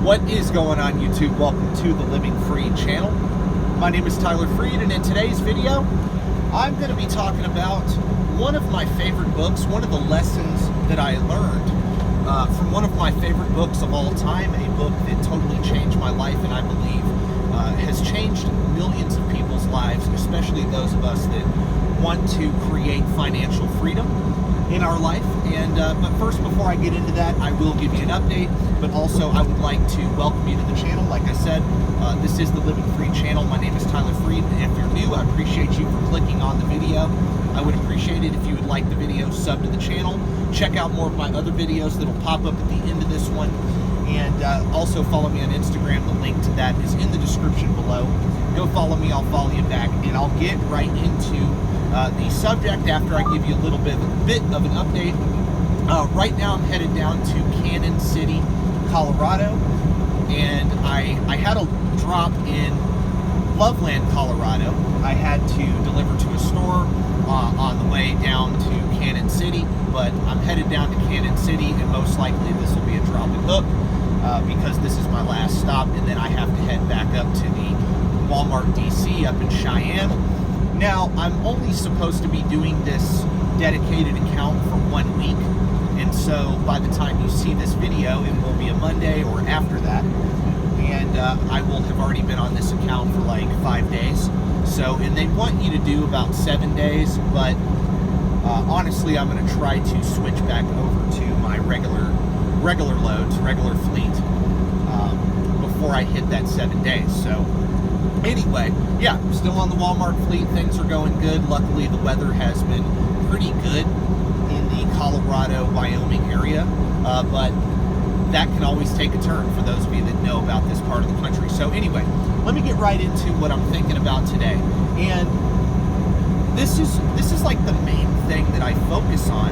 What is going on, YouTube? Welcome to the Living Free channel. My name is Tyler Freed, and in today's video, I'm going to be talking about one of my favorite books, one of the lessons that I learned from one of my favorite books of all time, a book that totally changed my life and I believe has changed millions of people's lives, especially those of us that want to create financial freedom in our life. And but first, before I get into that, I will give you an update, but also I would like to welcome you to the channel. Like I said, this is the Living Free channel. My name is Tyler Freed, and if you're new, I appreciate you for clicking on the video. I would appreciate it if you would like the video, sub to the channel, check out more of my other videos that'll pop up at the end of this one, and also follow me on Instagram. The link to that is in the description below. Go follow me, I'll follow you back, and I'll get right into the subject after I give you a little bit of an update. Right now I'm headed down to Canyon City, Colorado, and I had a drop in Loveland, Colorado. I had to deliver to a store on the way down to Canyon City, but I'm headed down to Canyon City, and most likely this will be a drop and hook because this is my last stop, and then I have to head back up to the Walmart DC up in Cheyenne. Now, I'm only supposed to be doing this dedicated account for 1 week, and so by the time you see this video, it will be a Monday or after that, and I will have already been on this account for like 5 days. So, and they want you to do about 7 days, but honestly, I'm going to try to switch back over to my regular loads, regular fleet, before I hit that 7 days. So anyway, yeah, I'm still on the Walmart fleet. Things are going good. Luckily, the weather has been pretty good in the Colorado, Wyoming area, but that can always take a turn for those of you that know about this part of the country. So anyway, let me get right into what I'm thinking about today. And this is like the main thing that I focus on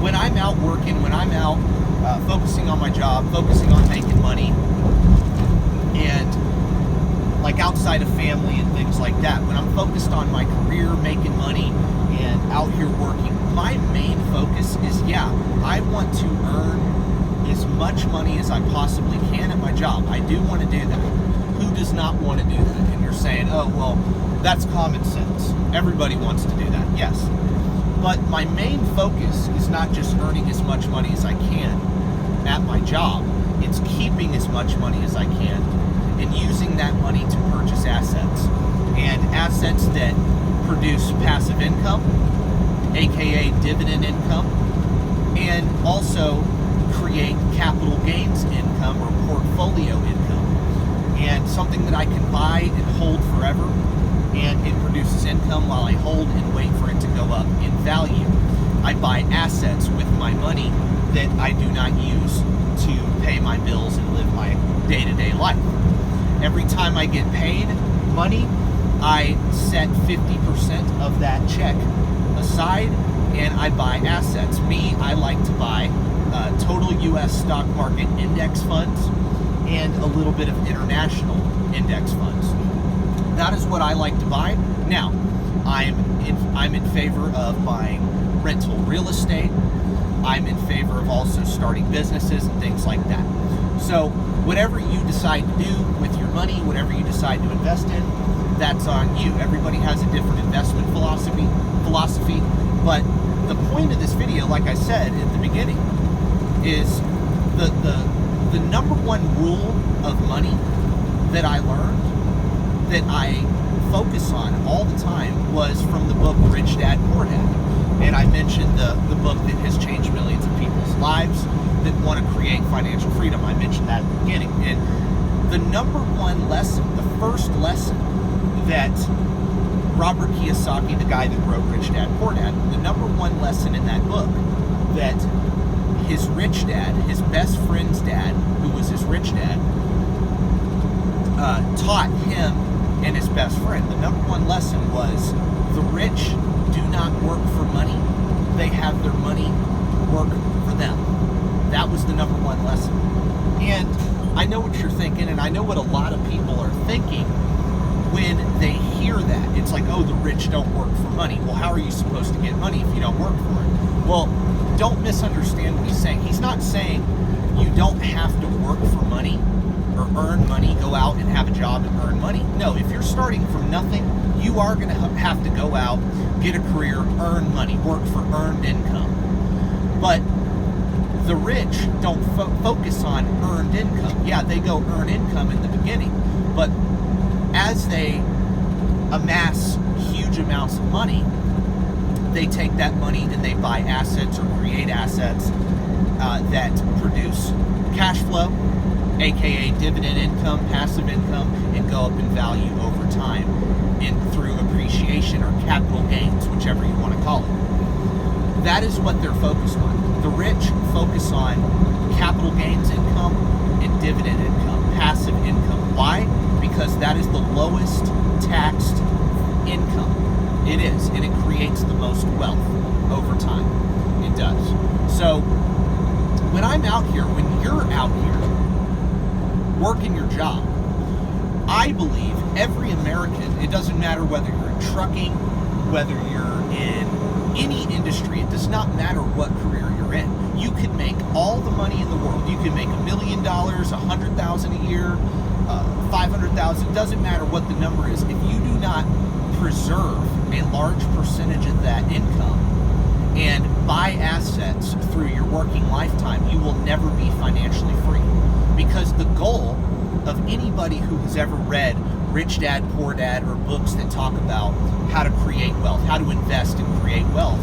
when I'm out working, when I'm out focusing on my job, focusing on making money, and like outside of family and things like that. When I'm focused on my career, making money, and out here working, my main focus is, yeah, I want to earn as much money as I possibly can at my job. I do want to do that. Who does not want to do that? And you're saying, oh, well, that's common sense. Everybody wants to do that. Yes. But my main focus is not just earning as much money as I can at my job. It's keeping as much money as I can and using that money to purchase assets. And assets that produce passive income, aka dividend income, and also create capital gains income or portfolio income, and something that I can buy and hold forever, and it produces income while I hold and wait for it to go up in value. I buy assets with my money that I do not use to pay my bills and live my day-to-day life. Every time I get paid money, I set 50% of that check aside and I buy assets. Me, I like to buy total U.S. stock market index funds and a little bit of international index funds. That is what I like to buy. Now, I'm in favor of buying rental real estate. I'm in favor of also starting businesses and things like that. So whatever you decide to do with your money, whatever you decide to invest in, that's on you. Everybody has a different investment philosophy, but the point of this video, like I said at the beginning, is the number one rule of money that I learned, that I focus on all the time, was from the book Rich Dad, Poor Dad. And I mentioned the book that has changed millions of people's lives that want to create financial freedom. I mentioned that at the beginning. And the number one lesson, the first lesson that Robert Kiyosaki, the guy that wrote Rich Dad, Poor Dad, the number one lesson in that book that his rich dad, his best friend's dad, who was his rich dad, taught him and his best friend. The number one lesson was, the rich do not work for money. They have their money work for them. That was the number one lesson. And I know what you're thinking, and I know what a lot of people are thinking when they hear that. It's like, oh, the rich don't work for money. Well, how are you supposed to get money if you don't work for it? Well, don't misunderstand what he's saying. He's not saying you don't have to work for money or earn money, go out and have a job and earn money. No, if you're starting from nothing, you are going to have to go out, get a career, earn money, work for earned income. But the rich don't focus on earned income. Yeah, they go earn income in the beginning, but as they amass huge amounts of money, they take that money and they buy assets or create assets that produce cash flow, aka dividend income, passive income, and go up in value over time through appreciation or capital gains, whichever you want to call it. That is what they're focused on. The rich focus on capital gains income and dividend income, passive income. Why? Because that is the lowest taxed income. It is, and it creates the most wealth over time. It does. So when I'm out here, when you're out here working your job, I believe every American, it doesn't matter whether you're in trucking, whether you're in any industry, it does not matter what career you're in. You can make all the money in the world. You can make $1 million, $100,000 a year, 500,000. Doesn't matter what the number is. If you do not preserve a large percentage of that income and buy assets through your working lifetime, you will never be financially free. Because the goal of anybody who has ever read Rich Dad, Poor Dad, or books that talk about how to create wealth, how to invest and create wealth,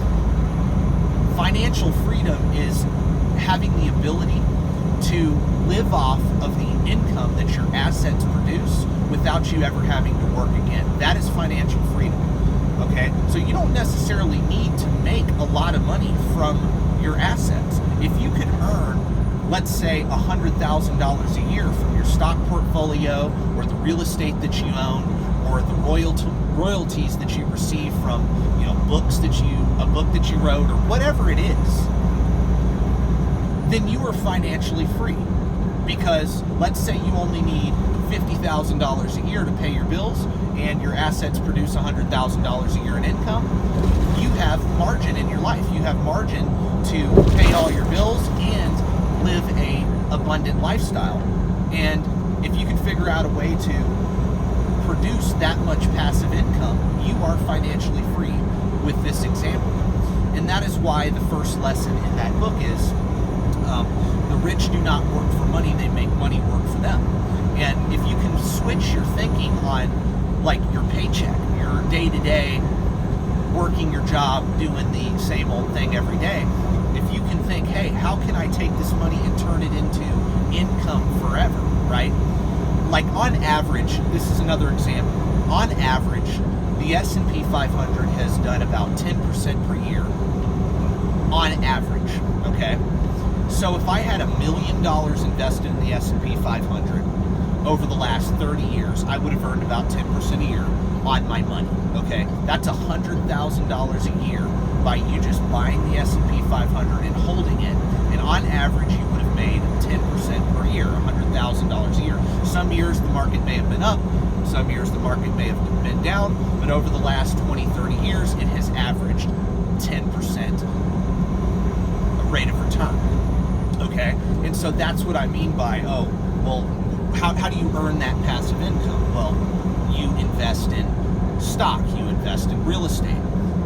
financial freedom is having the ability to live off of the income that your assets produce without you ever having to work again. That is financial freedom. Okay? So you don't necessarily need to make a lot of money from your assets. If you could earn, let's say, $100,000 a year from your stock portfolio or the real estate that you own or the royalties that you receive from, a book that you wrote or whatever it is, then you are financially free. Because let's say you only need $50,000 a year to pay your bills and your assets produce $100,000 a year in income, you have margin in your life. You have margin to pay all your bills and live a abundant lifestyle. And if you can figure out a way to produce that much passive income, you are financially free with this example. And that is why the first lesson in that book is the rich do not work for money, they make money work for them. And if you can switch your thinking on like your paycheck, your day-to-day working your job, doing the same old thing every day, if you can think, hey, how can I take this money and turn it into income forever, right? Like on average, this is another example, on average, the S&P 500 has done about 10% per year on average, okay? So if I had $1 million invested in the S&P 500 over the last 30 years, I would have earned about 10% a year on my money, okay? That's $100,000 a year by you just buying the S&P 500 and holding it. And on average, you would have made 10% per year, $100,000 a year. Some years the market may have been up, some years the market may have been down, but over the last 20, 30 years, it has averaged 10% rate of return. Okay, and so that's what I mean by, how do you earn that passive income? Well, you invest in stock, you invest in real estate,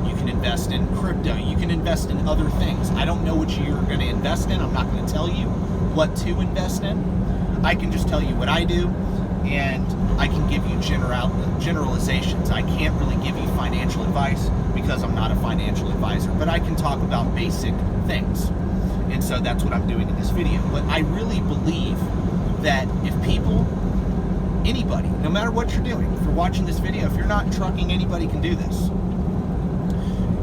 you can invest in crypto, you can invest in other things. I don't know what you're going to invest in. I'm not going to tell you what to invest in. I can just tell you what I do, and I can give you generalizations. I can't really give you financial advice because I'm not a financial advisor, but I can talk about basic things. And so that's what I'm doing in this video. But I really believe that if people, anybody, no matter what you're doing, if you're watching this video, if you're not trucking, anybody can do this.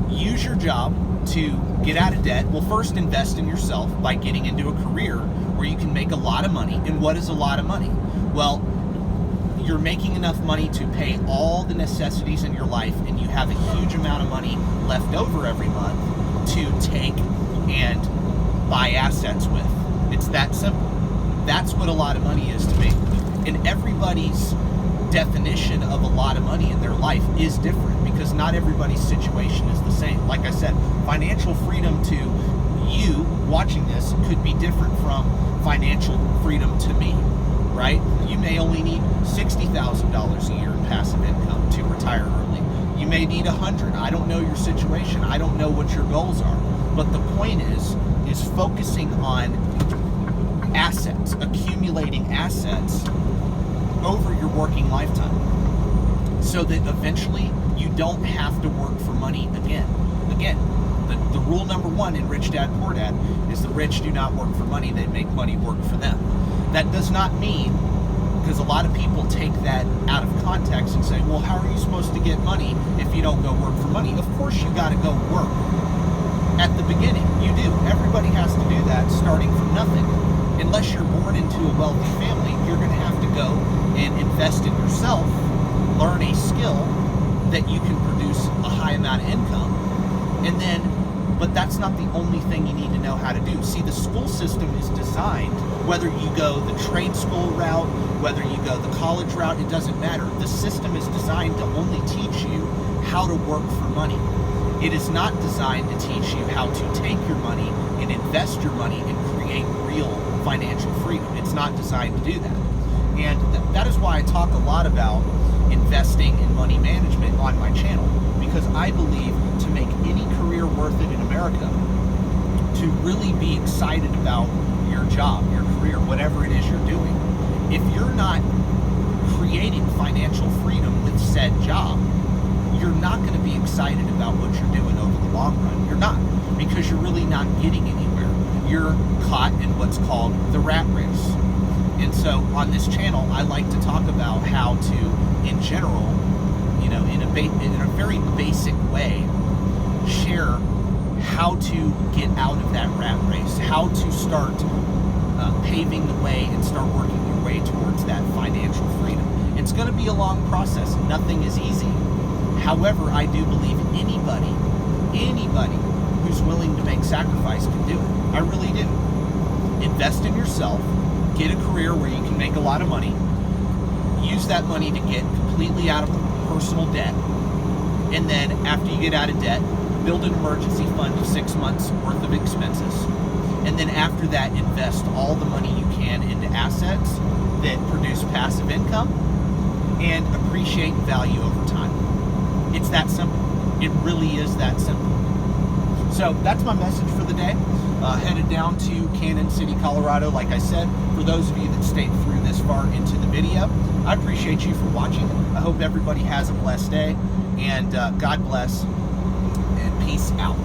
Use your job to get out of debt. Well, first invest in yourself by getting into a career where you can make a lot of money. And what is a lot of money? Well, you're making enough money to pay all the necessities in your life, and you have a huge amount of money left over every month to take and buy assets with. It's that simple. That's what a lot of money is to me. And everybody's definition of a lot of money in their life is different because not everybody's situation is the same. Like I said, financial freedom to you watching this could be different from financial freedom to me, right? You may only need $60,000 a year in passive income to retire early. You may need 100. I don't know your situation. I don't know what your goals are. But the point is focusing on assets, accumulating assets over your working lifetime, so that eventually you don't have to work for money again. Again, the rule number one in Rich Dad Poor Dad is the rich do not work for money, they make money work for them. That does not mean, because a lot of people take that out of context and say, well, how are you supposed to get money if you don't go work for money? Of course you got to go work. At the beginning, you do. Everybody has to do that starting from nothing. Unless you're born into a wealthy family, you're going to have to go and invest in yourself, learn a skill that you can produce a high amount of income, and then, but that's not the only thing you need to know how to do. See, the school system is designed, whether you go the trade school route, whether you go the college route, it doesn't matter. The system is designed to only teach you how to work for money. It is not designed to teach you how to take your money and invest your money and create real financial freedom. It's not designed to do that. And that is why I talk a lot about investing in money management on my channel, because I believe to make any career worth it in America, to really be excited about your job, your career, whatever it is you're doing, if you're not creating financial freedom with said job, you're not going to be excited about what you're doing over the long run. You're not, because you're really not getting anywhere. You're caught in what's called the rat race. And so on this channel, I like to talk about how to, in general, you know, in a very basic way, share how to get out of that rat race, how to start paving the way and start working your way towards that financial freedom. It's going to be a long process. Nothing is easy. However, I do believe anybody who's willing to make sacrifice can do it. I really do. Invest in yourself, get a career where you can make a lot of money, use that money to get completely out of personal debt, and then after you get out of debt, build an emergency fund of 6 months worth of expenses, and then after that, invest all the money you can into assets that produce passive income and appreciate value over time. It's that simple. It really is that simple. So that's my message for the day. Headed down to Cannon City, Colorado, like I said. For those of you that stayed through this far into the video, I appreciate you for watching. I hope everybody has a blessed day, and God bless, and peace out.